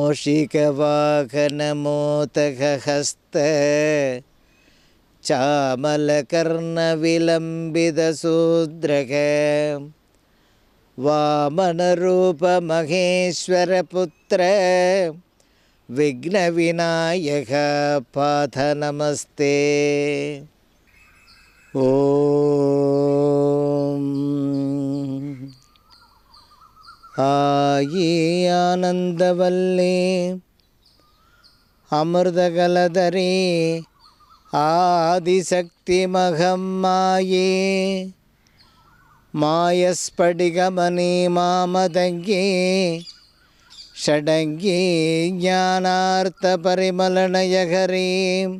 मूषिकवाहनमोदकहस्त चामलकर्णविलम्बितसूद्रक वामनरूपमहेश्वरपुत्र विघ्नविनायक path नमस्ते। ओम आयि आनंदवल्ली अमृतकलधरी आदिशक्ति महम्माये मायस्फटिकमणि मामदङ्गी षडङ्गी ज्ञानार्थपरिमलनयहरीं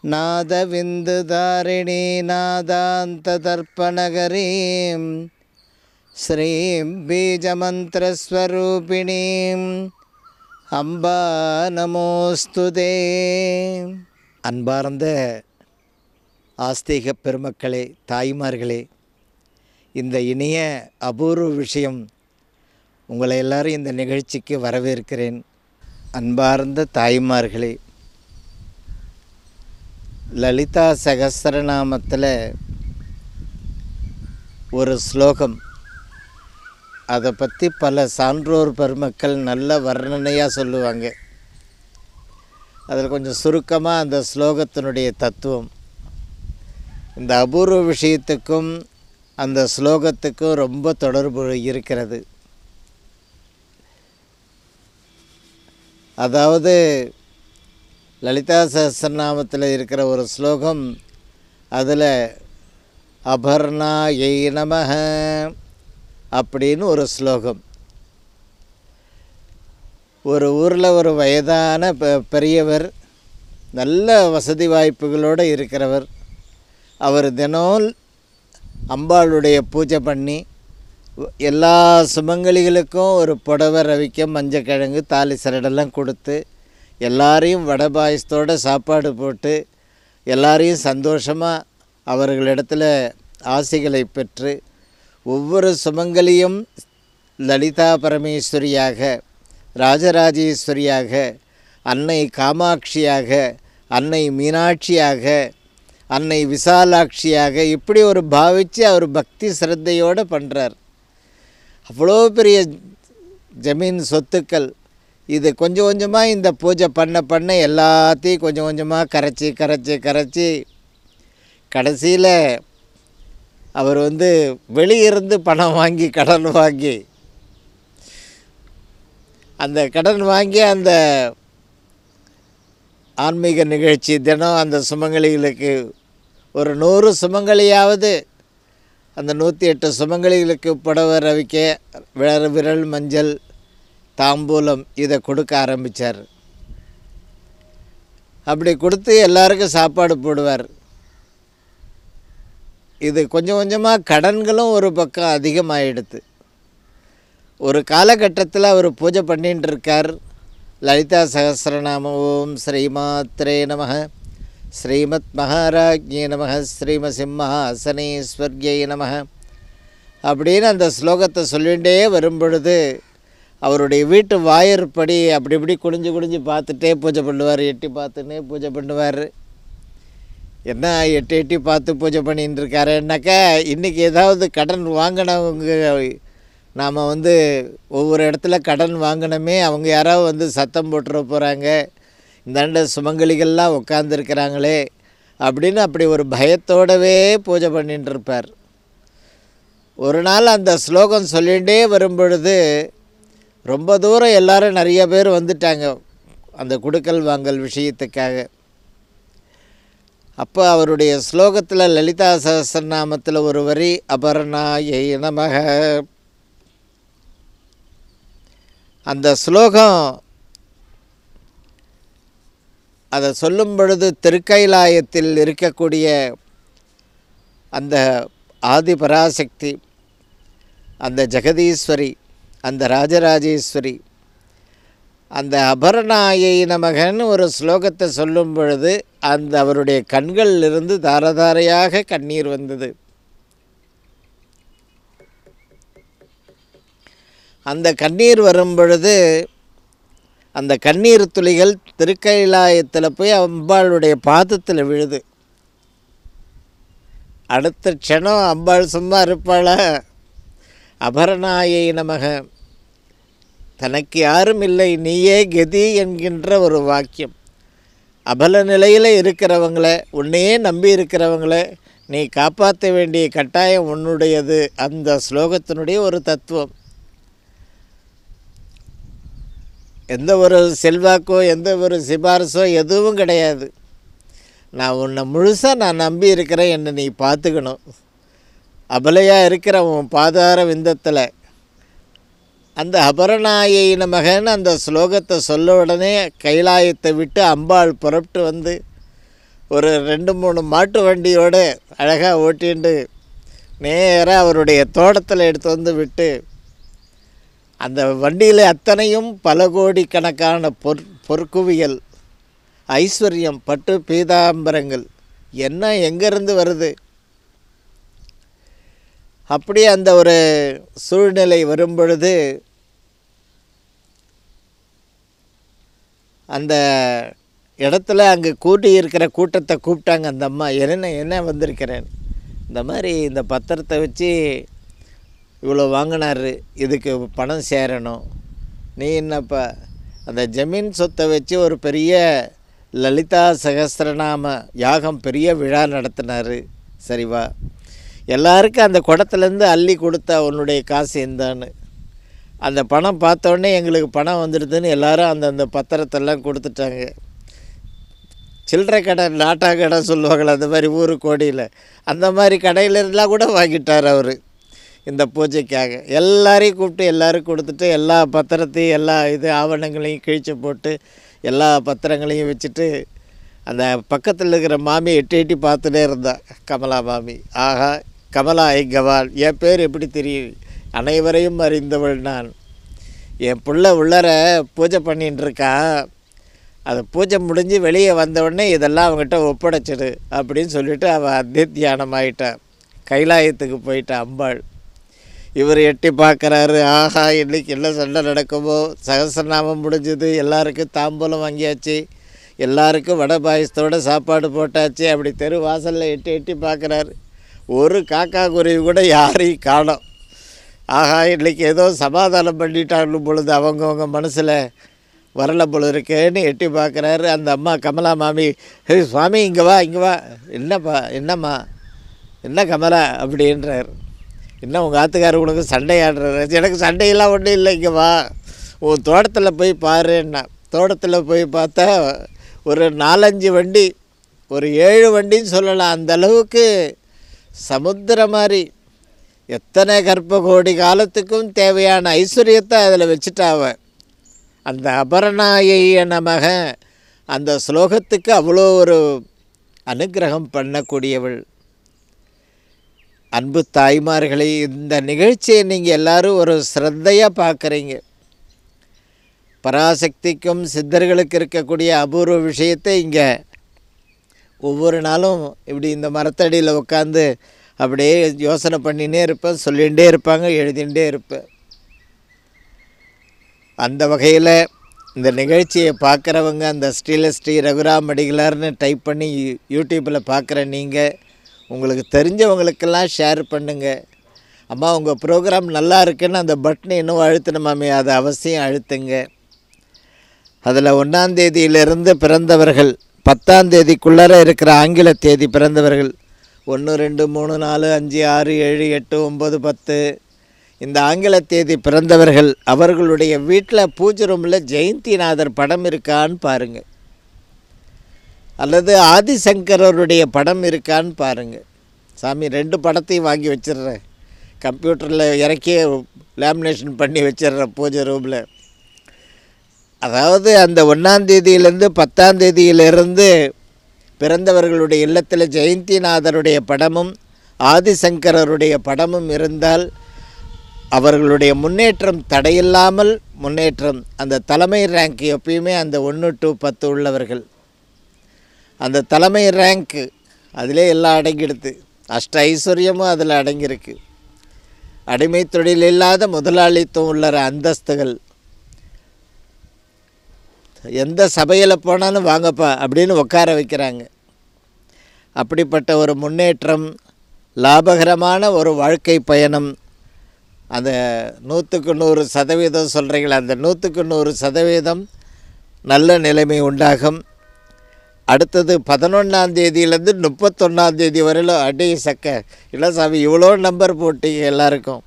नादविन्दुधारिणी नादान्तदर्पणकरीं श्रीं बीजमन्त्रस्वरूपिणीम् अम्बा नमोस्तुते। அன்பார்ந்த ஆஸ்திக பெருமக்களே, தாய்மார்களே, இந்த இனிய அபூர்வ விஷயம் உங்களை எல்லாரும் இந்த நிகழ்ச்சிக்கு வரவேற்கிறேன். அன்பார்ந்த தாய்மார்களே, லலிதா சகஸ்ரநாமத்தில் ஒரு ஸ்லோகம், அதை பற்றி பல சான்றோர் பெருமக்கள் நல்ல வர்ணனையாக சொல்லுவாங்க. அதில் கொஞ்சம் சுருக்கமாக அந்த ஸ்லோகத்தினுடைய தத்துவம், இந்த அபூர்வ விஷயத்துக்கும் அந்த ஸ்லோகத்துக்கும் ரொம்ப தொடர்பு இருக்கிறது. அதாவது லலிதா சஹஸ்ரநாமத்தில் இருக்கிற ஒரு ஸ்லோகம், அதில் அபர்ணாயை நமஹ அப்படின்னு ஒரு ஸ்லோகம். ஒரு ஊரில் ஒரு வயதான பெரியவர், நல்ல வசதி வாய்ப்புகளோடு இருக்கிறவர். அவர் தினம் அம்பாளுடைய பூஜை பண்ணி எல்லா சுமங்கலிகளுக்கும் ஒரு புடவை, ரவிக்கம், மஞ்சக்கிழங்கு, தாலி சரடெல்லாம் கொடுத்து எல்லாரையும் வடை பாயசத்தோடு சாப்பாடு போட்டு எல்லாரையும் சந்தோஷமாக அவர்களிடத்தில் ஆசிகளை பெற்று ஒவ்வொரு சுமங்கலியும் லலிதா பரமேஸ்வரியாக, ராஜராஜேஸ்வரியாக, அன்னை காமாட்சியாக, அன்னை மீனாட்சியாக, அன்னை விசாலாட்சியாக இப்படி ஒரு பாவித்து அவர் பக்தி சிரத்தையோடு பண்ணுறார். அவ்வளோ பெரிய ஜமீன் சொத்துக்கள், இது கொஞ்சம் கொஞ்சமாக இந்த பூஜை பண்ண எல்லாத்தையும் கொஞ்சம் கொஞ்சமாக கரைச்சி கடைசியில் அவர் வெளியிருந்து பணம் வாங்கி கடன் வாங்கி அந்த ஆன்மீக நிகழ்ச்சி தினம் அந்த சுமங்கலிகளுக்கு ஒரு 100 சுமங்கலியாவது அந்த 108 சுமங்கலிகளுக்கு புடவை, ரவிக்க, விரல் மஞ்சள், தாம்பூலம் இதை கொடுக்க ஆரம்பித்தார். அப்படி கொடுத்து எல்லாருக்கும் சாப்பாடு போடுவார். இது கொஞ்சம் கொஞ்சமாக கடன்களும் ஒரு பக்கம் அதிகமாகிடுது. ஒரு காலகட்டத்தில் அவர் பூஜை பண்ணிட்டு இருக்கார். லலிதா சகஸ்ரநாமம் ஓம் ஸ்ரீமாத்ரே நமஹ ஸ்ரீமத் மகாராஜ்ஞே நமஹ ஸ்ரீமசிம்ஹாசனேஸ்வர்யை நமஹ அப்படின்னு அந்த ஸ்லோகத்தை சொல்லிகிட்டே வரும்பொழுது அவருடைய வீட்டு வாயிற்படி அப்படி இப்படி குனிஞ்சு பார்த்துட்டே பூஜை பண்ணுவார். எட்டி பார்த்துன்னே பூஜை பண்ணுவார். என்ன எட்டி பார்த்து பூஜை பண்ணின்னு இருக்காருன்னாக்கா, இன்றைக்கி ஏதாவது கடன் வாங்கினவங்க, நாம் ஒவ்வொரு இடத்துல கடன் வாங்கினோமே, அவங்க யாராவது சத்தம் போட்டுற போகிறாங்க, இந்தாண்ட சுமங்கலிகள்லாம் உட்காந்துருக்கிறாங்களே அப்படின்னு அப்படி ஒரு பயத்தோடவே பூஜை பண்ணிட்டு இருப்பார். ஒரு நாள் அந்த ஸ்லோகம் சொல்லிகிட்டே வரும்பொழுது ரொம்ப தூரம் எல்லோரும் நிறைய பேர் வந்துட்டாங்க அந்த குடுக்கல் வாங்கல் விஷயத்துக்காக. அப்போ அவருடைய ஸ்லோகத்தில் லலிதா சஹஸ்ரநாமத்தில் ஒரு வரி அபர்ணாயை நமஹ. அந்த ஸ்லோகம் அதை சொல்லும் பொழுது திருக்கைலாயத்தில் இருக்கக்கூடிய அந்த ஆதி பராசக்தி, அந்த ஜெகதீஸ்வரி, அந்த ராஜராஜேஸ்வரி, அந்த அபர்ணாயை நமகன்னு ஒரு ஸ்லோகத்தை சொல்லும் பொழுது அந்த அவருடைய கண்களிலிருந்து தாரதாரையாக கண்ணீர் வந்தது. அந்த கண்ணீர் வரும் பொழுது அந்த கண்ணீர் துளிகள் திருக்கைலாயத்தில் போய் அம்பாளுடைய பாதத்தில் விழுது. அடுத்த க்ஷணம் அம்பாள் சும்மா இருப்பாளா? அபரணாயை நமக, தனக்கு யாரும் இல்லை நீயே கதி என்கின்ற ஒரு வாக்கியம். அபல நிலையில் இருக்கிறவங்கள, உன்னையே நம்பி இருக்கிறவங்கள நீ காப்பாற்ற வேண்டிய கட்டாயம் உன்னுடையது. அந்த ஸ்லோகத்தினுடைய ஒரு தத்துவம். எந்த ஒரு செல்வாக்கோ எந்த ஒரு சிபாரிசோ எதுவும் கிடையாது. நான் உன்னை முழுசாக நான் நம்பி இருக்கிறேன், என்னை நீ பார்த்துக்கணும். அபலையாக இருக்கிற உன் பாதார விந்தத்தில் அந்த அபரணாயை நமகன்னு அந்த ஸ்லோகத்தை சொல்ல உடனே கைலாயத்தை விட்டு அம்பாள் புறப்பட்டு வந்து ஒரு 2-3 மாட்டு வண்டியோடு அழகாக ஓட்டிண்டு நேராக அவருடைய தோட்டத்தில் எடுத்து வந்து விட்டு, அந்த வண்டியில் அத்தனையும் பல கோடிக்கணக்கான பொற்குவியல், ஐஸ்வர்யம், பட்டு பீதாம்பரங்கள் என்ன எங்கேருந்து வருது? அப்படி அந்த ஒரு சூழ்நிலை வரும்பொழுது அந்த இடத்துல அங்கே கூட்டி இருக்கிற கூட்டத்தை கூப்பிட்டாங்க. அந்த அம்மா, என்ன வந்திருக்கிறேன், இந்த மாதிரி இந்த பத்திரத்தை வச்சு இவ்வளோ வாங்கினார், இதுக்கு பணம் சேரணும். நீ என்னப்பா அந்த ஜமீன் சொத்தை வச்சு ஒரு பெரிய லலிதா சகஸ்ரநாம யாகம் பெரிய விழா நடத்தினார், சரிவா, எல்லாருக்கும் அந்த குடத்துலேருந்து அள்ளி கொடுத்தா உன்னுடைய காசு எந்தான்னு. அந்த பணம் பார்த்தோடனே எங்களுக்கு பணம் வந்துடுதுன்னு எல்லோரும் அந்தந்த பத்திரத்தெல்லாம் கொடுத்துட்டாங்க. சில்லறை கடை, நாட்டா கடை சொல்லுவாங்களே, அந்த மாதிரி ஊரு கோடியில் அந்த மாதிரி கடையிலலாம் கூட வாங்கிட்டார் அவர் இந்த பூஜைக்காக. எல்லாரையும் கூப்பிட்டு எல்லோரும் கொடுத்துட்டு எல்லா பத்திரத்தையும் எல்லா ஆவணங்களையும் கிழிச்சு போட்டு எல்லா பத்திரங்களையும் வச்சுட்டு அந்த பக்கத்தில் இருக்கிற மாமி எட்டி பார்த்துட்டே இருந்தா. கமலா மாமி, ஆஹா கமலா ஐங்கவாள், என் பேர் எப்படி தெரியும், அனைவரையும் அறிந்தவள் நான். என் பிள்ளை உள்ளர பூஜை பண்ணின்னு இருக்கான், அது பூஜை முடிஞ்சு வெளியே வந்தவுடனே இதெல்லாம் அவங்ககிட்ட ஒப்படைச்சிடு அப்படின்னு சொல்லிவிட்டு அவள் அத்தியானம் ஆகிட்டான். கைலாயத்துக்கு போயிட்டான் அம்பாள். இவர் எட்டி பார்க்குறாரு, ஆஹா இன்றைக்கி என்ன சண்டை நடக்குமோ, சகஸ்ரநாமம் முடிஞ்சது, எல்லாருக்கும் தாம்பூலம் வாங்கியாச்சு, எல்லாருக்கும் வடை பாயசத்தோடு சாப்பாடு போட்டாச்சு. அப்படி தெரு வாசலில் எட்டி பார்க்குறாரு, ஒரு காக்கா குருவி கூட யாரையும் காணோம். ஆஹா இன்றைக்கி ஏதோ சமாதானம் பண்ணிட்டாங்க பொழுது அவங்கவுங்க மனசில் வரலை பொழுது இருக்கேன்னு எட்டி பார்க்குறாரு. அந்த அம்மா கமலா மாமி, ஹே சுவாமி இங்கே வா, என்னப்பா, என்னம்மா, என்ன கமலா அப்படின்றார். என்ன உங்கள் ஆத்துக்காரர் உனக்கு சண்டையாடுறாரு? எனக்கு சண்டையெல்லாம் ஒன்றும் இல்லை, இங்கே வா, உன் தோட்டத்தில் போய் பாருன்னா. தோட்டத்தில் போய் பார்த்தா ஒரு 4-5 வண்டி, ஒரு 7 வண்டின்னு சொல்லலாம், அந்த அளவுக்கு சமுத்திரம் மாதிரி எத்தனை கர்ப்ப கோடி காலத்துக்கும் தேவையான ஐஸ்வர்யத்தை அதில் வச்சுட்டாவ. அந்த அபரணாயை நமக அந்த ஸ்லோகத்துக்கு அவ்வளோ ஒரு அனுக்கிரகம் பண்ணக்கூடியவள். அன்பு தாய்மார்களை, இந்த நிகழ்ச்சியை நீங்கள் எல்லோரும் ஒரு ஸ்ரத்தையாக பார்க்குறீங்க. பராசக்திக்கும் சித்தர்களுக்கு இருக்கக்கூடிய அபூர்வ விஷயத்தை இங்கே ஒவ்வொரு நாளும் இப்படி இந்த மரத்தடியில் உட்காந்து அப்படியே யோசனை பண்ணினே இருப்பேன், சொல்லிகிட்டே இருப்பாங்க, எழுதிகிட்டே இருப்பேன். அந்த வகையில் இந்த நிகழ்ச்சியை பார்க்குறவங்க அந்த ஸ்ரீ ரகுராம் அடிகளார்னு டைப் பண்ணி யூடியூப்பில் பார்க்குற நீங்கள், உங்களுக்கு தெரிஞ்சவங்களுக்கெல்லாம் ஷேர் பண்ணுங்கள். அம்மா உங்கள் ப்ரோக்ராம் நல்லா இருக்குன்னு அந்த பட்டனை இன்னும் அழுத்தணுமாமே, அதை அவசியம் அழுத்துங்க. அதில் 1ஆம் தேதியிலிருந்து பிறந்தவர்கள் 10ஆம் தேதிக்குள்ளார இருக்கிற ஆங்கில தேதி பிறந்தவர்கள் 1, 2, 3, 4, 5, 6, 7, 8, 9, 10 இந்த ஆங்கில தேதி பிறந்தவர்கள் அவர்களுடைய வீட்டில் பூஜை ரூமில் ஜெயந்திநாதர் படம் இருக்கான்னு பாருங்கள், அல்லது ஆதிசங்கரருடைய படம் இருக்கான்னு பாருங்கள். சாமி 2 படத்தையும் வாங்கி வச்சிடுறேன், கம்ப்யூட்டரில் இறக்கி லேமினேஷன் பண்ணி வச்சிடுறேன் பூஜை ரூமில். அதாவது அந்த 1ஆம் தேதியிலேருந்து 10ஆம் தேதியிலிருந்து பிறந்தவர்களுடைய இல்லத்தில் ஜெயந்திநாதருடைய படமும் ஆதிசங்கரருடைய படமும் இருந்தால் அவர்களுடைய முன்னேற்றம் தடையில்லாமல் முன்னேற்றம். அந்த தலைமை ரேங்க் எப்பயுமே அந்த 1 to 10 உள்ளவர்கள், அந்த தலைமை ரேங்க்கு அதிலே எல்லாம் அடங்கிடுது. அஷ்ட ஐஸ்வர்யமும் அதில் அடங்கியிருக்கு. அடிமை தொழில் இல்லாத முதலாளித்துவம் உள்ள அந்தஸ்துகள், எந்த சபையில் போனாலும் வாங்கப்பா அப்படின்னு உட்கார வைக்கிறாங்க. அப்படிப்பட்ட ஒரு முன்னேற்றம், லாபகரமான ஒரு வாழ்க்கை பயணம், அந்த 100% சொல்கிறீங்களா, அந்த 100% நல்ல நிலைமை உண்டாகும். அடுத்தது 11ஆம் தேதியிலேருந்து 31ஆம் தேதி வரையிலும் அடி சக்க இல்லை சாமி இவ்வளோ நம்பர் போட்டீங்க எல்லாருக்கும்.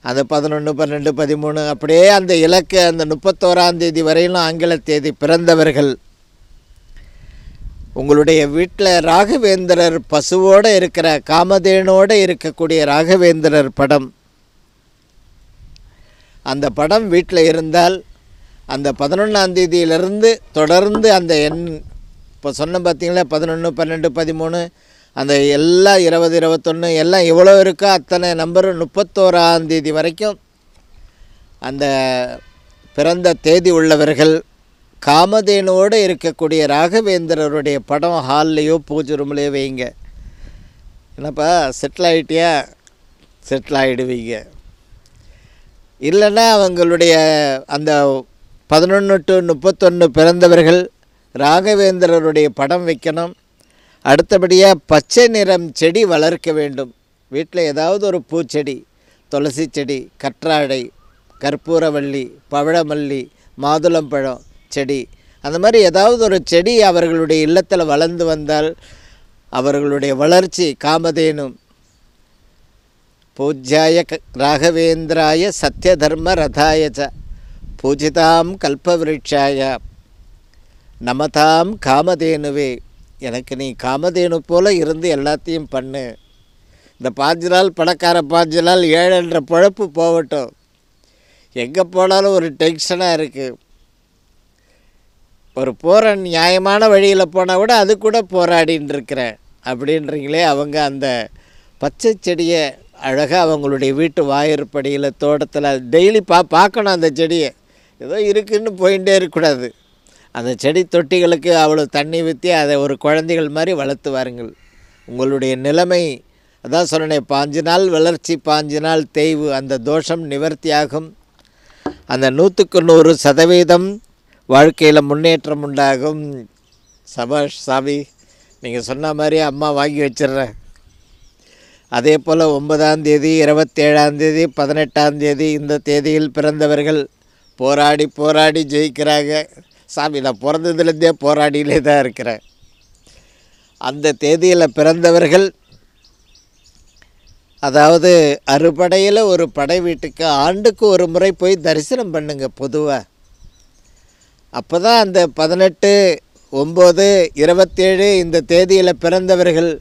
அந்த 11, 12, 13 அப்படியே அந்த இலக்கு அந்த 31ஆம் தேதி வரையிலும் ஆங்கில தேதி பிறந்தவர்கள், உங்களுடைய வீட்டில் ராகவேந்திரர் பசுவோடு இருக்கிற காமதேனோடு இருக்கக்கூடிய ராகவேந்திரர் படம், அந்த படம் வீட்டில் இருந்தால் அந்த 11ஆம் தேதியிலிருந்து தொடர்ந்து அந்த இப்போ சொன்ன பார்த்தீங்களா 11, 12, 13 அந்த எல்லாம் 20, 21 எல்லாம் எவ்வளோ இருக்கோ அத்தனை நம்பர் 31ஆம் தேதி வரைக்கும் அந்த பிறந்த தேதி உள்ளவர்கள் காமதேனோடு இருக்கக்கூடிய ராகவேந்திரருடைய படம் ஹால்லையோ பூஜை ரூம்லேயோ வைங்க. என்னப்பா செட்டில் ஆகிட்டியா, செட்டில் ஆகிடுவீங்க. இல்லைன்னா அவங்களுடைய அந்த 11 to 31 பிறந்தவர்கள் ராகவேந்திரருடைய படம் வைக்கணும். அடுத்தபடியாக பச்சை நிறம் செடி வளர்க்க வேண்டும். வீட்டில் ஏதாவது ஒரு பூச்செடி, துளசி செடி, கற்றாழை, கற்பூரவள்ளி, பவழமல்லி, மாதுளம்பழம் செடி, அந்த மாதிரி ஏதாவது ஒரு செடி அவர்களுடைய இல்லத்தில் வளர்ந்து வந்தால் அவர்களுடைய வளர்ச்சி காமதேனும். பூஜ்யாய ராகவேந்திராய சத்யதர்ம ரதாயச்ச பூஜிதாம் கல்பவிருட்சாய நமதாம் காமதேனுவே. எனக்கு நீ காமதேனு போல் இருந்து எல்லாத்தையும் பண்ணு. இந்த 5 நாள் பணக்கார 5 நாள் ஏழன்ற பழப்பு போகட்டும். எங்கே போனாலும் ஒரு டென்ஷனாக இருக்குது. ஒரு போகிற நியாயமான வழியில் போனால் கூட அது கூட போராடின்னு இருக்கிறேன் அப்படின்றீங்களே. அவங்க அந்த பச்சை செடியை அழகாக அவங்களுடைய வீட்டு வாயிற்படியில் தோட்டத்தில் டெய்லி பார்க்கணும். அந்த செடியை ஏதோ இருக்குதுன்னு போயிட்டே இருக்கக்கூடாது. அந்த செடி தொட்டிகளுக்கு அவ்வளோ தண்ணி ஊற்றி அதை ஒரு குழந்தைகள் மாதிரி வளர்த்து வாருங்கள். உங்களுடைய நிலைமை அதான் சொன்னேன், 5 நாள் வளர்ச்சி 5 நாள் தேய்வு, அந்த தோஷம் நிவர்த்தியாகும். அந்த 100% வாழ்க்கையில் முன்னேற்றம் உண்டாகும். சபாஷ் சாமி, நீங்கள் சொன்ன மாதிரி அம்மா வாங்கி வச்சிட்றேன். அதே போல் 9ஆம் தேதி, 27ஆம் தேதி, 18ஆம் தேதி இந்த தேதியில் பிறந்தவர்கள் போராடி போராடி ஜெயிக்கிறாங்க. சாமி, நான் பிறந்ததுலேருந்தே போராடியிலே தான் இருக்கிறேன். அந்த தேதியில் பிறந்தவர்கள், அதாவது அறுபடையில் ஒரு படை வீட்டுக்கு ஆண்டுக்கு ஒரு முறை போய் தரிசனம் பண்ணுங்க பொதுவாக. அப்போ தான் அந்த 18, 9, 27 இந்த தேதியில் பிறந்தவர்கள்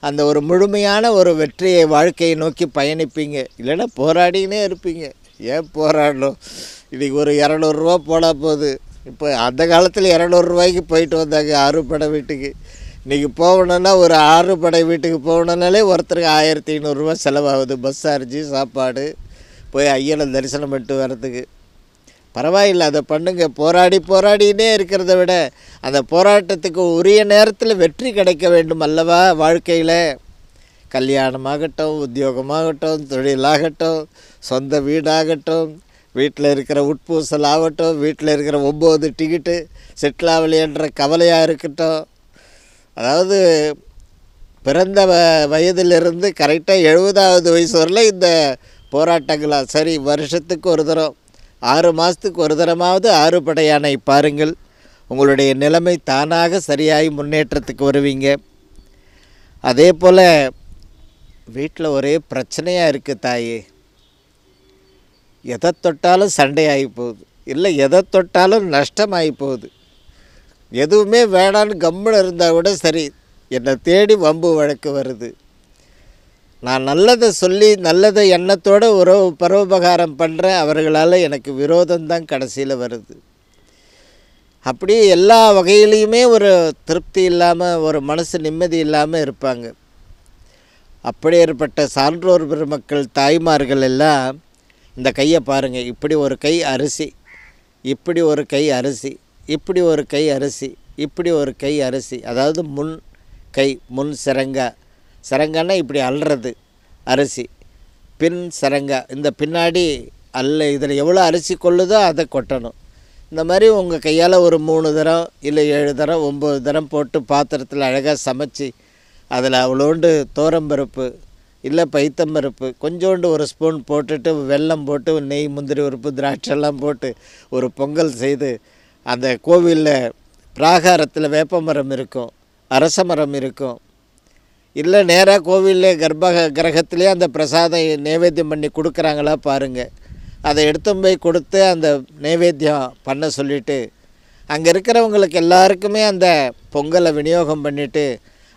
அந்த ஒரு முழுமையான ஒரு வெற்றியை வாழ்க்கையை நோக்கி பயணிப்பீங்க. இல்லைன்னா போராடினே இருப்பீங்க. ஏன் போராடணும்? இன்றைக்கி ஒரு 200 ரூபா போனால் போகுது. இப்போ அந்த காலத்தில் 200 ரூபாய்க்கு போயிட்டு வந்தாங்க அறுபடை வீட்டுக்கு. இன்றைக்கி போகணுன்னா ஒரு 6 படை வீட்டுக்கு போகணுன்னாலே ஒருத்தருக்கு 1500 செலவாகுது. பஸ் சார்ஜு, சாப்பாடு, போய் ஐயனை தரிசனம் பண்ணிட்டு வர்றதுக்கு. பரவாயில்லை, அதை பண்ணுங்க. போராடி போராடினே இருக்கிறத விட அந்த போராட்டத்துக்கு உரிய நேரத்தில் வெற்றி கிடைக்க வேண்டும் அல்லவா வாழ்க்கையில். கல்யாணமாகட்டும், உத்தியோகமாகட்டும், தொழிலாகட்டும், சொந்த வீடாகட்டும், வீட்டில் இருக்கிற உட்பூசல் ஆகட்டும், வீட்டில் இருக்கிற 9 டிக்கெட்டு செட்டில் ஆகலையன்ற கவலையாக இருக்கட்டும். அதாவது பிறந்த வயதிலிருந்து கரெக்டாக 70வது வயசு வரல இந்த போராட்டங்களா. சரி, வருஷத்துக்கு ஒரு தரம், 6 மாதத்துக்கு ஒரு தரமாவது 6 படை யானை பாருங்கள். உங்களுடைய நிலைமை தானாக சரியாகி முன்னேற்றத்துக்கு வருவீங்க. அதே போல் வீட்டில் ஒரே பிரச்சனையாக இருக்குது தாயே. எதை தொட்டாலும் சண்டையாகி போகுது, இல்லை எதை தொட்டாலும் நஷ்டமாகி போகுது. எதுவுமே வேணான்னு கம்முன்னு இருந்தால் கூட சரி, என்னை தேடி வம்பு வழக்கு வருது. நான் நல்லதை சொல்லி நல்லதை எண்ணத்தோடு பரோபகாரம் பண்ணுறேன், அவர்களால் எனக்கு விரோதம்தான் கடைசியில் வருது. அப்படி எல்லா வகையிலையுமே ஒரு திருப்தி இல்லாமல், ஒரு மனசு நிம்மதி இல்லாமல் இருப்பாங்க. அப்படியேற்பட்ட சான்றோர் பெருமக்கள் தாய்மார்கள் எல்லாம் இந்த கையை பாருங்கள். இப்படி ஒரு கை அரிசி, இப்படி ஒரு கை அரிசி, இப்படி ஒரு கை அரிசி, இப்படி ஒரு கை அரிசி. அதாவது முன் கை, முன் சிரங்கா, சிரங்கான்னா இப்படி அல்றது அரிசி, பின் சிரங்கா இந்த பின்னாடி அல்ல. இதில் எவ்வளோ அரிசி கொள்ளுதோ அதை கொட்டணும். இந்த மாதிரி உங்கள் கையால் ஒரு 3 தரம் இல்லை 7 தரம் 9 தரம் போட்டு பாத்திரத்தில் அழகாக சமைச்சி அதில் அவ்வளோண்டு தோரம்பருப்பு இல்லை பைத்தம்பருப்பு கொஞ்சோண்டு ஒரு ஸ்பூன் போட்டுட்டு வெல்லம் போட்டு நெய் முந்திரி உறுப்பு திராட்சைலாம் போட்டு ஒரு பொங்கல் செய்து அந்த கோவிலில் பிராகாரத்தில் வேப்பமரம் இருக்கும், அரச மரம் இருக்கும், இல்லை நேராக கோவிலில் கிரகத்திலே அந்த பிரசாதம் நைவேத்தியம் பண்ணி கொடுக்குறாங்களா பாருங்கள். அதை எடுத்து போய் கொடுத்து அந்த நைவேத்தியம் பண்ண சொல்லிவிட்டு அங்கே இருக்கிறவங்களுக்கு எல்லாருக்குமே அந்த பொங்கலை விநியோகம் பண்ணிவிட்டு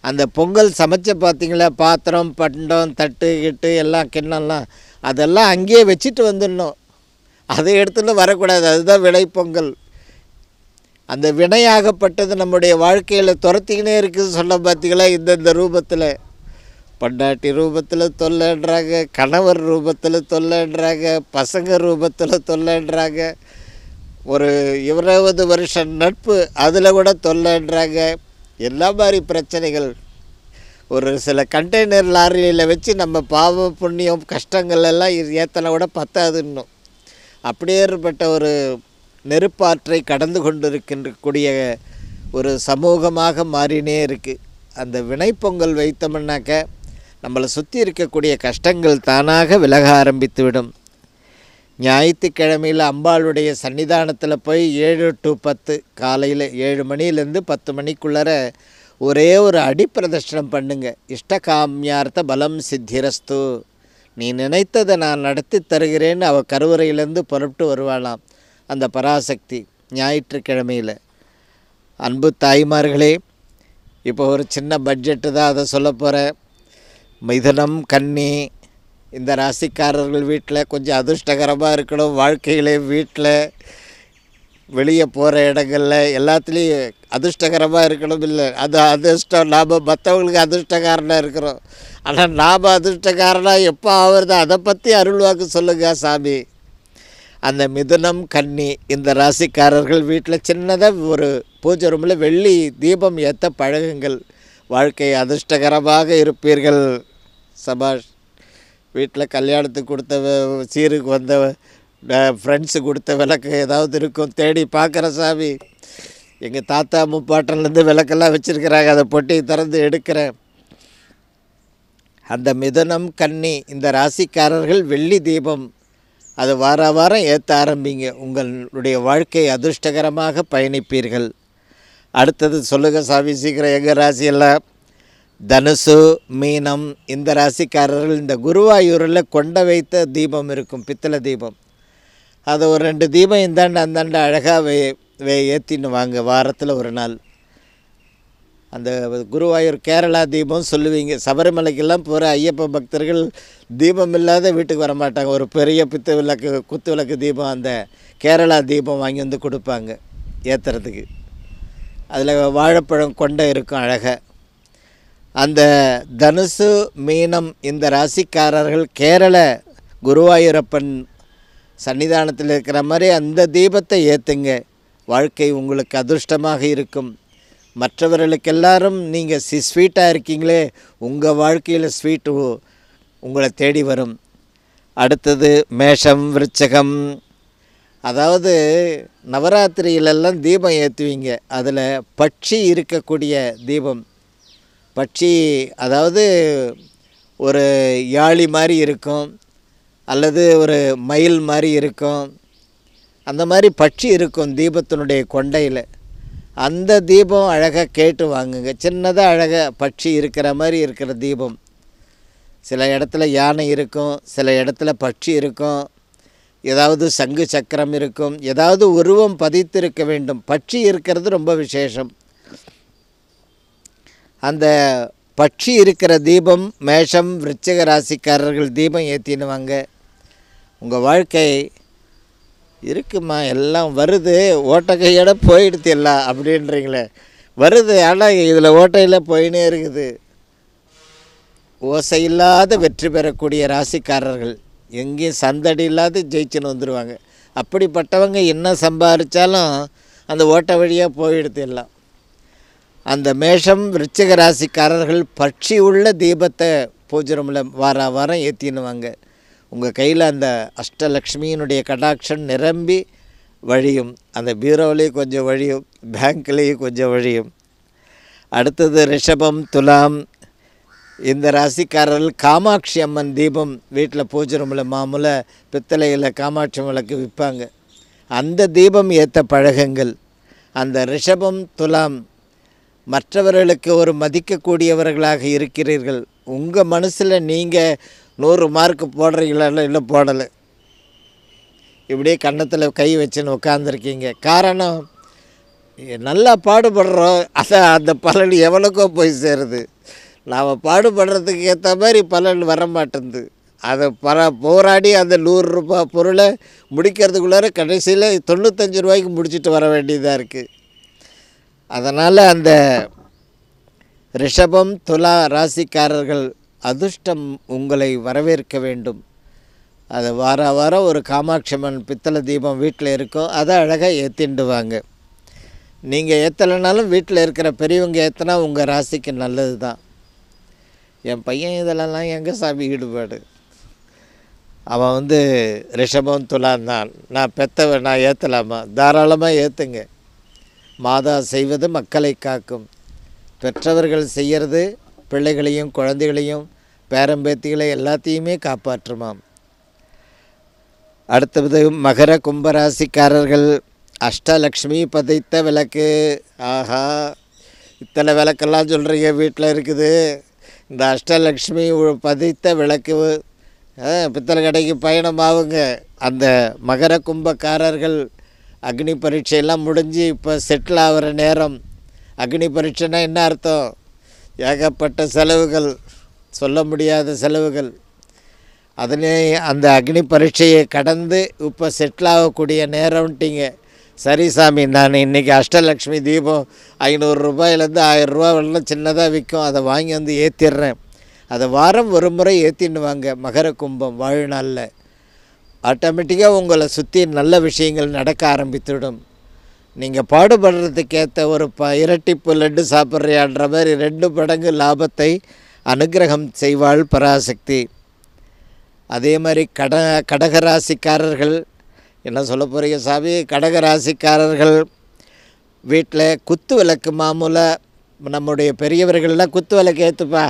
அந்த பொங்கல் சமைச்ச பார்த்திங்களா பாத்திரம் பண்டம் தட்டு கிட்டு எல்லாம் கிண்ணம்லாம் அதெல்லாம் அங்கேயே வச்சுட்டு வந்துடணும். அதை எடுத்துன்னு வரக்கூடாது. அதுதான் வினை பொங்கல். அந்த வினையாகப்பட்டது நம்முடைய வாழ்க்கையில் துரத்திக்கினே இருக்குது. சொல்ல பார்த்திங்களா, இந்தந்த ரூபத்தில் பொண்டாட்டி ரூபத்தில் தொல்லைன்றாங்க, கணவர் ரூபத்தில் தொல்லைன்றாங்க, பசங்க ரூபத்தில் தொல்லைன்றாங்க, ஒரு 20 வருஷம் நட்பு அதில் கூட தொல்லைன்றாங்க. எல்லா மாதிரி பிரச்சனைகள் ஒரு சில கண்டெய்னர் லாரியில் வச்சு நம்ம பாவ புண்ணியம் கஷ்டங்கள் எல்லாம் ஏத்தனை விட பத்தாது. இன்னும் அப்படியேற்பட்ட ஒரு நெருப்பாற்றை கடந்து கொண்டிருக்கின்றக்கூடிய ஒரு சமூகமாக மாறினே இருக்குது. அந்த வினைப்பொங்கல் வைத்தோம்னாக்க நம்மளை சுற்றி இருக்கக்கூடிய கஷ்டங்கள் தானாக விலக ஆரம்பித்துவிடும். ஞாயிற்றுக்கிழமையில் அம்பாளுடைய சன்னிதானத்தில் போய் 7 to 10 காலையில் 7 மணிலேருந்து 10 மணிக்குள்ளார ஒரே ஒரு அடிப்பிரதர்ஷனம் பண்ணுங்க. இஷ்டகாமியார்த்த பலம் சித்திரஸ்து, நீ நினைத்ததை நான் நடத்தி தருகிறேன்னு அவள் கருவறையிலேருந்து புறப்பட்டு வருவாளாம் அந்த பராசக்தி ஞாயிற்றுக்கிழமையில். அன்பு தாய்மார்களே, இப்போ ஒரு சின்ன பட்ஜெட்டு தான், அதை சொல்ல போகிறேன். மிதுனம் கன்னி இந்த ராசிக்காரர்கள் வீட்டில் கொஞ்சம் அதிர்ஷ்டகரமாக இருக்கணும். வாழ்க்கையிலே வீட்டில் வெளியே போகிற இடங்களில் எல்லாத்துலேயும் அதிர்ஷ்டகரமாக இருக்கணும். இல்லை அது அதிர்ஷ்டம் நாம் மற்றவங்களுக்கு அதிர்ஷ்டக்காரனாக இருக்கிறோம், ஆனால் நாம் அதிர்ஷ்டக்காரனாக எப்போ ஆகிறது அதை பற்றி அருள்வாக்கு சொல்லுங்க சாமி. அந்த மிதுனம் கன்னி இந்த ராசிக்காரர்கள் வீட்டில் சின்னதாக ஒரு பூஜை ரூமில் வெள்ளி தீபம் ஏற்ற பழகுங்கள். வாழ்க்கை அதிர்ஷ்டகரமாக இருப்பீர்கள். சபாஷ். வீட்டில் கல்யாணத்துக்கு கொடுத்த சீருக்கு வந்த ஃப்ரெண்ட்ஸு கொடுத்த விளக்கு ஏதாவது இருக்கும், தேடி பார்க்குற சாமி. எங்கள் தாத்தா முப்பாட்டன்லேருந்து விளக்கெல்லாம் வச்சுருக்கிறாங்க, அதை பொட்டி திறந்து எடுக்கிறேன். அந்த மிதுனம் கன்னி இந்த ராசிக்காரர்கள் வெள்ளி தீபம் அது வாரம் ஏற்ற ஆரம்பிங்க. உங்களுடைய வாழ்க்கை அதிர்ஷ்டகரமாக பயணிப்பீர்கள். அடுத்தது சொல்லுங்கள் சாமி சீக்கிரம். எங்கள் ராசியெல்லாம் தனுசு மீனம் இந்த ராசிக்காரர்கள் இந்த குருவாயூரில் கொண்ட வைத்த தீபம் இருக்கும், பித்தளை தீபம். அதை ஒரு 2 தீபம் இந்தாண்டு அந்தாண்டு அழகாக ஏற்றின்னு வாங்க வாரத்தில் ஒரு நாள். அந்த குருவாயூர் கேரளா தீபம் சொல்லுவீங்க. சபரிமலைக்கெல்லாம் போகிற ஐயப்ப பக்தர்கள் தீபம் இல்லாத வீட்டுக்கு வர மாட்டாங்க. ஒரு பெரிய குத்து விளக்கு தீபம் அந்த கேரளா தீபம் வாங்கி வந்து கொடுப்பாங்க ஏற்றுறதுக்கு. அதில் வாழைப்பழம் கொண்டை இருக்கும் அழகாக. அந்த தனுசு மீனம் இந்த ராசிக்காரர்கள் கேரள குருவாயூரப்பன் சன்னிதானத்தில் இருக்கிற மாதிரி அந்த தீபத்தை ஏற்றுங்க. வாழ்க்கை உங்களுக்கு அதிர்ஷ்டமாக இருக்கும். மற்றவர்களுக்கு எல்லாரும் நீங்கள் ஸ்வீட்டாக இருக்கீங்களே, உங்கள் வாழ்க்கையில் ஸ்வீட்டு உங்களை தேடி வரும். அடுத்தது மேஷம் விருச்சகம். அதாவது நவராத்திரியிலெல்லாம் தீபம் ஏற்றுவீங்க. அதில் பட்சி இருக்கக்கூடிய தீபம். பட்சி அதாவது ஒரு யாழி மாதிரி இருக்கும், அல்லது ஒரு மயில் மாதிரி இருக்கும். அந்த மாதிரி பட்சி இருக்கும் தீபத்தினுடைய கொண்டையில். அந்த தீபம் அழகாக கேட்டு வாங்குங்க. சின்னதாக அழகாக பட்சி இருக்கிற மாதிரி இருக்கிற தீபம். சில இடத்துல யானை இருக்கும், சில இடத்துல பட்சி இருக்கும், ஏதாவது சங்கு சக்கரம் இருக்கும், ஏதாவது உருவம் பதித்திருக்க வேண்டும். பட்சி இருக்கிறது ரொம்ப விசேஷம். அந்த பட்சி இருக்கிற தீபம் மேஷம் விருச்சிக ராசிக்காரர்கள் தீபம் ஏற்றினுவாங்க. உங்கள் வாழ்க்கை இருக்குமா, எல்லாம் வருது, ஓட்ட கையோட போயிடுத்து எல்லாம் அப்படின்றீங்களே. வருது, ஆனால் இதில் ஓட்டையில் போயினே இருக்குது. ஓசை இல்லாத வெற்றி பெறக்கூடிய ராசிக்காரர்கள் எங்கேயும் சந்தடி இல்லாத ஜெயிச்சுன்னு வந்துடுவாங்க. அப்படிப்பட்டவங்க என்ன சம்பாதிச்சாலும் அந்த ஓட்ட வழியாக போயிடுது எல்லாம். அந்த மேஷம் விருச்சிக ராசிக்காரர்கள் பட்சி உள்ள தீபத்தை பூஜை ரூமில் வாரம் ஏற்றினுவாங்க. உங்கள் கையில் அந்த அஷ்டலக்ஷ்மியினுடைய கடாட்சம் நிரம்பி வழியும், அந்த பீரோவிலையும் கொஞ்சம் வழியும், பேங்க்லேயும் கொஞ்சம் வழியும். அடுத்தது ரிஷபம், துலாம். இந்த ராசிக்காரர்கள் காமாட்சி அம்மன் தீபம் வீட்டில் பூஜை ரூமில் மாமூல பித்தளையில் காமாட்சி விளக்கு விற்பாங்க. அந்த தீபம் ஏற்ற பழகுங்கள். அந்த ரிஷபம், துலாம் மற்றவர்களுக்கு ஒரு மதிக்கக்கூடியவர்களாக இருக்கிறீர்கள். உங்கள் மனசில் நீங்கள் 100 மார்க் போடுறீங்களா? இல்லை போடலை, இப்படியே கன்னத்தில் கை வச்சுன்னு உட்காந்துருக்கீங்க. காரணம், நல்லா பாடுபடுறோம், அந்த பலன் எவ்வளோக்கோ போய் சேருது. நாம் பாடுபடுறதுக்கு ஏற்ற மாதிரி பலன் வர மாட்டேங்குது. அதை போராடி அந்த 100 ரூபாய் பொருளை முடிக்கிறதுக்குள்ளார கடைசியில் 95 ரூபாய்க்கு முடிச்சுட்டு வர வேண்டியதாக இருக்குது. அதனால் அந்த ரிஷபம், துலா ராசிக்காரர்கள் அதிர்ஷ்டம் உங்களை வரவேற்க வேண்டும். அது வாரம் ஒரு காமாட்சி அம்மன் பித்தளை தீபம் வீட்டில் இருக்கும், அதை அழகாக ஏற்றிண்டு வாங்க. நீங்கள் ஏற்றலைனாலும் வீட்டில் இருக்கிற பெரியவங்க ஏற்றினா உங்கள் ராசிக்கு நல்லது தான். என் பையன் இதிலெல்லாம் எங்கே சாமி ஈடுபாடு? அவன் ரிஷபம், துலாம் தான். நான் பெற்றவன், நான் ஏற்றலாமா? தாராளமாக ஏற்றுங்க. மாதா செய்வது மக்களை காக்கும். பெற்றவர்கள் செய்கிறது பிள்ளைகளையும் குழந்தைகளையும் பேரம்பேத்திகளை எல்லாத்தையுமே காப்பாற்றுமாம். அடுத்தது மகர கும்பராசிக்காரர்கள். அஷ்டலக்ஷ்மி பதித்த விளக்கு. ஆஹா, இத்தனை விளக்கெல்லாம் சொல்கிறீங்க, வீட்டில் இருக்குது. இந்த அஷ்டலக்ஷ்மி பதித்த விளக்கு பித்தளை கடைக்கு பயணமாகுங்க. அந்த மகர கும்பக்காரர்கள் அக்னி பரீட்சையெல்லாம் முடிஞ்சு இப்போ செட்டில் ஆகிற நேரம். அக்னி பரீட்சைன்னா என்ன அர்த்தம்? ஏகப்பட்ட செலவுகள், சொல்ல முடியாத செலவுகள். அதனே அந்த அக்னி பரீட்சையை கடந்து இப்போ செட்டில் ஆகக்கூடிய நேரம்ட்டிங்க. சரி சாமி, நான் இன்றைக்கி அஷ்டலக்ஷ்மி தீபம் 500 ரூபாயிலேருந்து 1000 ரூபா வரலாம் சின்னதாக விற்கும், அதை வாங்கி ஏற்றிடுறேன். அதை வாரம் ஒரு முறை ஏற்றின்னு வாங்க. மகர கும்பம் வாழ்நாளில் ஆட்டோமேட்டிக்காக உங்களை சுற்றி நல்ல விஷயங்கள் நடக்க ஆரம்பித்துவிடும். நீங்கள் பாடுபடுறதுக்கு ஏற்ற ஒரு இரட்டிப்பு லட்டு சாப்பிட்றியான்ற மாதிரி 2 மடங்கு லாபத்தை அனுகிரகம் செய்வாள் பராசக்தி. அதே மாதிரி கடகராசிக்காரர்கள் என்ன சொல்ல போகிறீங்க சாமி? கடகராசிக்காரர்கள் வீட்டில் குத்து விளக்கு மாமூலாக நம்முடைய பெரியவர்கள்லாம் குத்து விளக்கு ஏற்றுப்பா,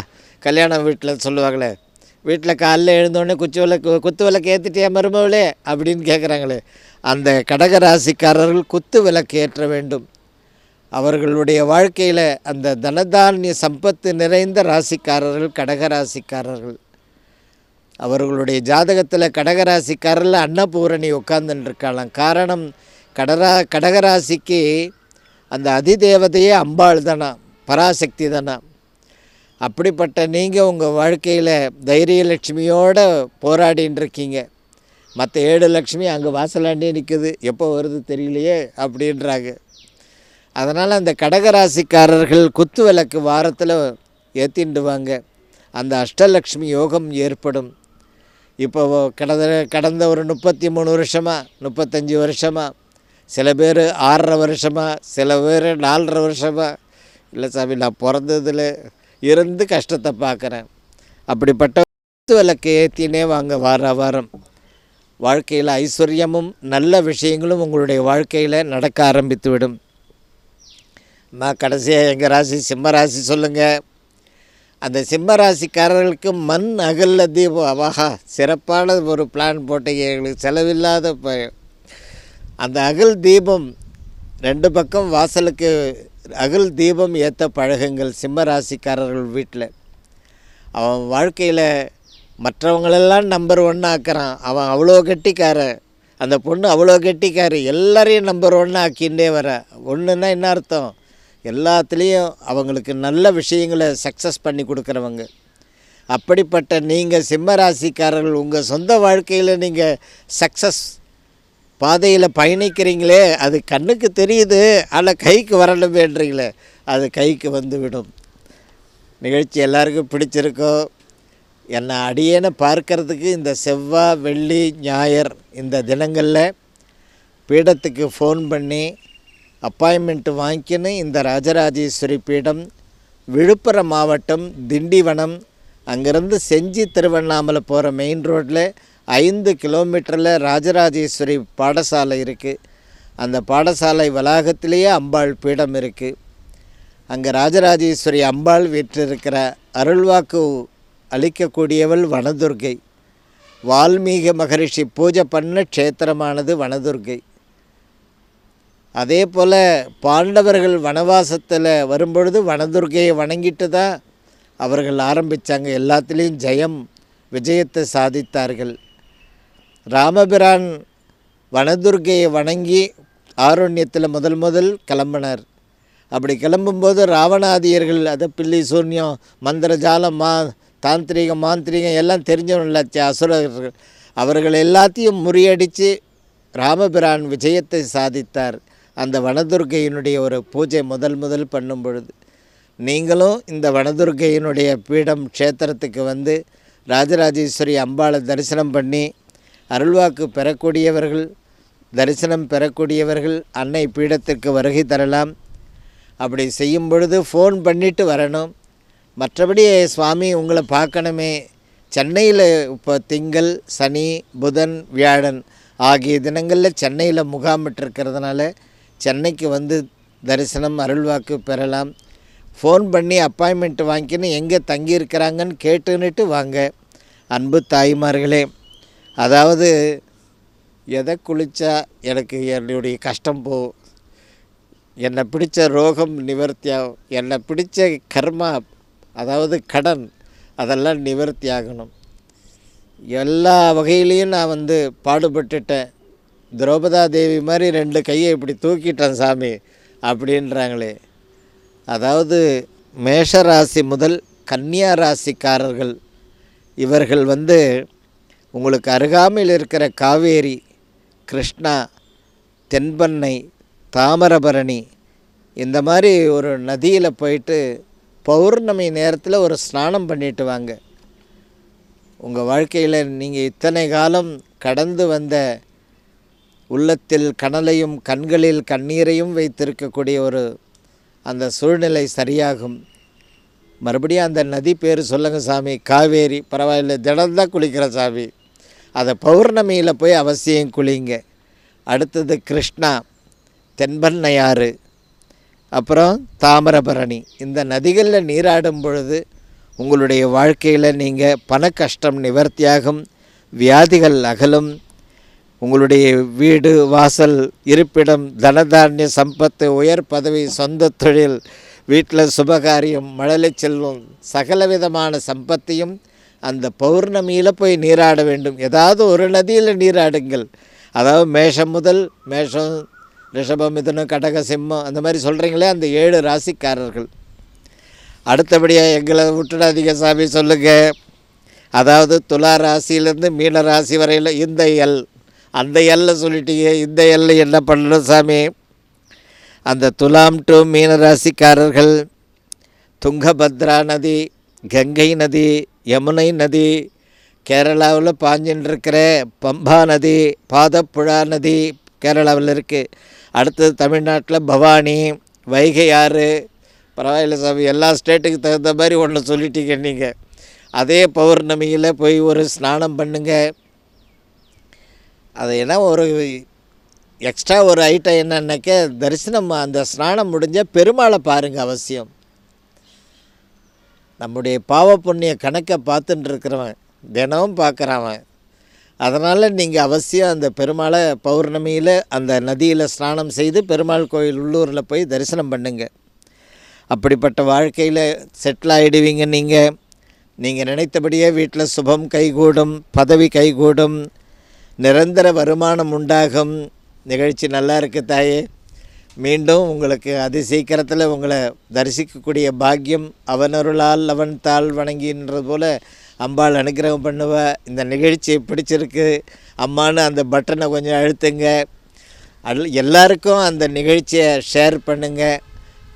கல்யாண வீட்டில் சொல்லுவாங்களே, வீட்டில் காலைல எழுந்தோடனே குத்து விளக்கு ஏற்றிட்டியா மருமகளே அப்படின்னு கேட்குறாங்களே, அந்த கடகராசிக்காரர்கள் குத்து விளக்கு ஏற்ற வேண்டும். அவர்களுடைய வாழ்க்கையில் அந்த தனதானிய சம்பத்து நிறைந்த ராசிக்காரர்கள் கடகராசிக்காரர்கள். அவர்களுடைய ஜாதகத்தில் கடகராசிக்காரில் அன்னபூரணி உட்கார்ந்துட்டுருக்கலாம். காரணம், கடகராசிக்கு அந்த அதிதேவதையே அம்பாள் தானா, பராசக்தி தானா. அப்படிப்பட்ட நீங்கள் உங்கள் வாழ்க்கையில் தைரியலட்சுமியோடு போராடின்னு இருக்கீங்க. மற்ற 7 லட்சுமி அங்கே வாசலாண்டே நிற்குது, எப்போ வருது தெரியலையே அப்படின்றாங்க. அதனால் அந்த கடகராசிக்காரர்கள் குத்து விளக்கு வாரத்தில் ஏற்றிண்டு வாங்க. அந்த அஷ்டலக்ஷ்மி யோகம் ஏற்படும். இப்போ கடந்த ஒரு 33 வருஷமாக 35 வருஷமாக, சில பேர் 6.5 வருஷமாக, சில பேர் 4.5 வருஷமாக. இல்லை சாமி, நான் பிறந்ததில் இருந்து கஷ்டத்தை பார்க்குறேன். அப்படிப்பட்ட குத்து விளக்கு ஏற்றினே வாங்க வாரம். வாழ்க்கையில் ஐஸ்வர்யமும் நல்ல விஷயங்களும் உங்களுடைய வாழ்க்கையில் நடக்க ஆரம்பித்துவிடும். நான் கடைசியாக எங்கள் ராசி சிம்ம ராசி சொல்லுங்கள். அந்த சிம்ம ராசிக்காரர்களுக்கு மண் அகல்ல தீபம். அவாஹா, சிறப்பான ஒரு பிளான் போட்டீங்க, எங்களுக்கு செலவில்லாத அந்த அகல் தீபம் 2 பக்கம் வாசலுக்கு அகல் தீபம் ஏற்ற பழகுங்கள். சிம்ம ராசிக்காரர்கள் வீட்டில் அவன் வாழ்க்கையில் மற்றவங்களெல்லாம் நம்பர் 1 ஆக்குறான். அவன் அவ்வளோ கெட்டிக்காரன், அந்த பொண்ணு அவ்வளோ கெட்டிக்காரு, எல்லாரையும் நம்பர் 1 ஆக்கின்னே வர. ஒன்றுன்னா என்ன அர்த்தம்? எல்லாத்துலேயும் அவங்களுக்கு நல்ல விஷயங்களை சக்ஸஸ் பண்ணி கொடுக்குறவங்க. அப்படிப்பட்ட நீங்கள் சிம்ம ராசிக்காரர்கள் உங்கள் சொந்த வாழ்க்கையில் நீங்கள் சக்ஸஸ் பாதையில் பயணிக்கிறீங்களே, அது கண்ணுக்கு தெரியுது, ஆனால் கைக்கு வரணுமேன்றீங்களே, அது கைக்கு வந்து விடும். நிகழ்ச்சி எல்லாருக்கும் பிடிச்சிருக்கோ? என்னை அடியேனை பார்க்கறதுக்கு இந்த செவ்வாய், வெள்ளி, ஞாயிறு இந்த தினங்களில் பீடத்துக்கு ஃபோன் பண்ணி அப்பாயின்மெண்ட்டு வாங்கிக்கின்னு இந்த ராஜராஜேஸ்வரி பீடம் விழுப்புரம் மாவட்டம் திண்டிவனம், அங்கேருந்து செஞ்சி திருவண்ணாமலை போகிற மெயின் ரோட்டில் 5 கிலோமீட்டரில் ராஜராஜேஸ்வரி பாடசாலை இருக்குது. அந்த பாடசாலை வளாகத்திலேயே அம்பாள் பீடம் இருக்குது. அங்கே ராஜராஜேஸ்வரி அம்பாள் வீற்றிருக்கிற அருள்வாக்கு அளிக்கக்கூடியவள் வனதுர்கை. வால்மீக மகரிஷி பூஜை பண்ண க்ஷேத்திரமானது வனதுர்கை. அதே போல் பாண்டவர்கள் வனவாசத்தில் வரும்பொழுது வனதுர்கையை வணங்கிட்டு தான் அவர்கள் ஆரம்பித்தாங்க. எல்லாத்துலேயும் விஜயத்தை சாதித்தார்கள். ராமபிரான் வனதுர்கையை வணங்கி ஆரண்யத்தில் முதல் கிளம்பினார். அப்படி கிளம்பும்போது ராவணாதியர்கள், அதை பில்லி சூன்யம் மந்திரஜாலம் தாந்திரிகம் மாந்திரிகம் எல்லாம் தெரிஞ்சவங்களாச்சு அசுரர்கள், அவர்கள் எல்லாத்தையும் முறியடித்து ராமபிரான் விஜயத்தை சாதித்தார். அந்த வனதுர்கையினுடைய ஒரு பூஜை முதல் பண்ணும் பொழுது நீங்களும் இந்த வனதுர்கையினுடைய பீடம் க்ஷேத்திரத்துக்கு வந்து ராஜராஜேஸ்வரி அம்பாளை தரிசனம் பண்ணி அருள்வாக்கு பெறக்கூடியவர்கள், தரிசனம் பெறக்கூடியவர்கள் அன்னை பீடத்திற்கு வருகை தரலாம். அப்படி செய்யும் பொழுது ஃபோன் பண்ணிவிட்டு வரணும். மற்றபடி சுவாமி உங்களை பார்க்கணுமே, சென்னையில் இப்போ திங்கள் சனி புதன் வியாழன் ஆகிய தினங்களில் சென்னையில் முகாமிட்டிருக்கிறதுனால சென்னைக்கு வந்து தரிசனம் அருள்வாக்கு பெறலாம். ஃபோன் பண்ணி அப்பாயின்மெண்ட் வாங்கிக்கின்னு எங்கே தங்கியிருக்கிறாங்கன்னு கேட்டுன்னுட்டு வாங்க. அன்பு தாய்மார்களே, அதாவது எதை குளித்தா எனக்கு என்னுடைய கஷ்டம் போகும், என்னை பிடிச்ச ரோகம் நிவர்த்தியாகும், என்னை பிடிச்ச கர்மா அதாவது கடன் அதெல்லாம் நிவர்த்தி ஆகணும். எல்லா வகையிலையும் நான் வந்து பாடுபட்டுட்டேன். திரௌபதா தேவி மாதிரி 2 கையை இப்படி தூக்கிட்டேன் சாமி அப்படின்றாங்களே. அதாவது மேஷராசி முதல் கன்னியா ராசிக்காரர்கள் இவர்கள் வந்து உங்களுக்கு அருகாமையில் இருக்கிற காவேரி, கிருஷ்ணா, தென்பண்ணை, தாமிரபரணி இந்த மாதிரி ஒரு நதியில் போயிட்டு பௌர்ணமி நேரத்தில் ஒரு ஸ்நானம் பண்ணிட்டு வாங்க. உங்கள் வாழ்க்கையில் நீங்கள் இத்தனை காலம் கடந்து வந்த உள்ளத்தில் கனலையும் கண்களில் கண்ணீரையும் வைத்திருக்கக்கூடிய ஒரு அந்த சூழ்நிலை சரியாகும். மறுபடியும் அந்த நதி பேர் சொல்லுங்கள் சாமி. காவேரி பரவாயில்லை, தினம்தான் குளிக்கிற சாமி, அதை பௌர்ணமியில் போய் அவசியம் குளிங்க. அடுத்தது கிருஷ்ணா, தென்பண்ணையாறு, அப்புறம் தாமிரபரணி. இந்த நதிகளில் நீராடும் பொழுது உங்களுடைய வாழ்க்கையில் நீங்கள் பண கஷ்டம் நிவர்த்தியாகும், வியாதிகள் அகலும், உங்களுடைய வீடு வாசல் இருப்பிடம் தனதானிய சம்பத்து உயர் பதவி சொந்த தொழில் வீட்டில் சுபகாரியம் மழலை செல்வம் சகலவிதமான சம்பத்தையும் அந்த பௌர்ணமியில் போய் நீராட வேண்டும். ஏதாவது ஒரு நதியில் நீராடுங்கள். அதாவது மேஷம் முதல் மேஷம் ரிஷபம் மிதுனம் கடக சிம்மம் அந்த மாதிரி சொல்கிறீங்களே அந்த 7 ராசிக்காரர்கள். அடுத்தபடியாக எங்களை விட்டுடாதீங்க சாமி சொல்லுங்கள். அதாவது துலா ராசியிலேருந்து மீன ராசி வரையில் இந்த அந்த எல்லை சொல்லிட்டீங்க. இந்த எல்லை என்ன பண்ணணும் சாமி? அந்த துலாம் டு மீன ராசிக்காரர்கள் துங்கபத்ரா நதி, கங்கை நதி, யமுனை நதி, கேரளாவில் பாஞ்சின்னு இருக்கிற பம்பா நதி, பாதப்புழா நதி கேரளாவில் இருக்குது. அடுத்தது தமிழ்நாட்டில் பவானி, வைகை ஆறு. பரவாயில்ல சாமி, எல்லா ஸ்டேட்டுக்கு தகுந்த மாதிரி ஒன்று சொல்லிட்டீங்க நீங்கள். அதே பௌர்ணமியில் போய் ஒரு ஸ்நானம் பண்ணுங்க. அது என்ன ஒரு எக்ஸ்ட்ரா ஒரு ஐட்டம் என்னன்னாக்க தரிசனம், அந்த ஸ்நானம் முடிஞ்சால் பெருமாளை பாருங்கள் அவசியம். நம்முடைய பாவ புண்ணிய கணக்கை பார்த்துட்டு இருக்கிறவன் தினமும் பார்க்குறவன். அதனால் நீங்கள் அவசியம் அந்த பெருமாளை பௌர்ணமியில் அந்த நதியில் ஸ்நானம் செய்து பெருமாள் கோயில் உள்ளூரில் போய் தரிசனம் பண்ணுங்க. அப்படிப்பட்ட வாழ்க்கையில் செட்டில் ஆகிடுவீங்க. நீங்கள் நினைத்தபடியே வீட்டில் சுபம் கைகூடும், பதவி கைகூடும், நிரந்தர வருமானம் உண்டாகும். நிகழ்ச்சி நல்லா இருக்குது தாயே. மீண்டும் உங்களுக்கு அதி சீக்கிரத்தில் உங்களை தரிசிக்கக்கூடிய பாக்கியம் அவனருளால் அவன் தாள் வணங்கின்றது போல் அம்பாள் அனுகிரகம் பண்ணுவா. இந்த நிகழ்ச்சியை பிடிச்சிருக்கு அம்மானு அந்த பட்டனை கொஞ்சம் அழுத்துங்க. எல்லாருக்கும் அந்த நிகழ்ச்சியை ஷேர் பண்ணுங்கள்.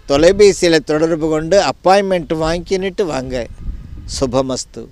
தொலைபேசியில் தொடர்பு கொண்டு அப்பாயின்மெண்ட் வாங்கிக்கிட்டு வாங்க. சுபமஸ்து.